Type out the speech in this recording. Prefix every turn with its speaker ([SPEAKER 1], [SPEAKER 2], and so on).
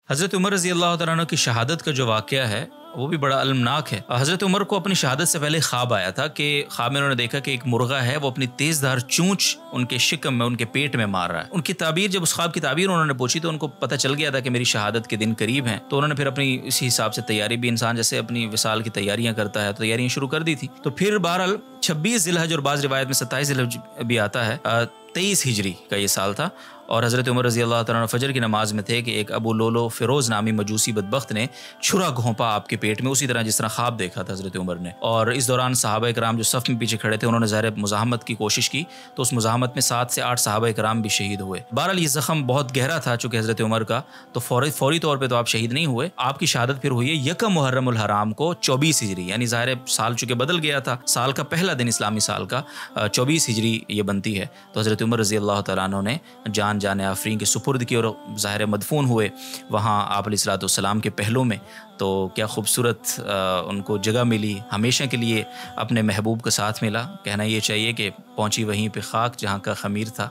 [SPEAKER 1] حضرت عمر رضی اللہ تعالیٰ عنہ کی شہادت کا جو واقعہ ہے وہ بھی بڑا المناک ہے۔ حضرت عمر کو اپنی شہادت سے پہلے خواب آیا تھا کہ خواب میں انہوں نے دیکھا کہ ایک مرغہ ہے وہ اپنی تیز دھار چونچ ان کے شکم میں، ان کے پیٹ میں مار رہا ہے۔ ان کی تعبیر، جب اس خواب کی تعبیر انہوں نے پوچھی تو ان کو پتہ چل گیا تھا کہ میری شہادت کے دن قریب ہیں، تو انہوں نے پھر اپنی اسی حساب سے تیاری بھی، انسان جیسے اپنی وصال کی تیاریاں کرتا ہے تو تیاریاں شروع کر دی تھی۔ تو پھر بہرحال 26 ذی الحج اور بعض روایت میں 27 ذی الحج بھی آتا ہے، 23 ہجری کا یہ سال تھا، اور حضرت عمر رضی اللہ تعالیٰ عنہ فجر کی نماز میں تھے کہ ایک ابو لولو فیروز نامی مجوسی بدبخت نے چھرا گھونپا آپ کے پیٹ میں، اسی طرح جس طرح خواب دیکھا تھا حضرت عمر نے۔ اور اس دوران صحابہ کرام جو صف میں پیچھے کھڑے تھے انہوں نے ظاہر مزاحمت کی کوشش کی، تو اس مزاحمت میں 7 سے 8 صحابہ کرام بھی شہید ہوئے۔ بہرحال یہ زخم بہت گہرا تھا چونکہ حضرت عمر کا، تو فوری طور پہ تو آپ شہید نہیں ہوئے، آپ کی شہادت پھر ہوئی ہے 1 محرم الحرام کو 24 ہجری، یعنی ظاہر سال چونکہ بدل گیا تھا، سال کا پہلا دن اسلامی سال کا 24 ہجری یہ بنتی ہے، تو حضرت عمر رضی اللہ تعالیٰ عنہ نے جان آفرین کے سپرد کی اور ظاہر مدفون ہوئے وہاں آپ علیہ الصلوۃ والسلام کے پہلو میں۔ تو کیا خوبصورت ان کو جگہ ملی، ہمیشہ کے لیے اپنے محبوب کا ساتھ ملا۔ کہنا یہ چاہیے کہ پہنچی وہیں پہ خاک جہاں کا خمیر تھا۔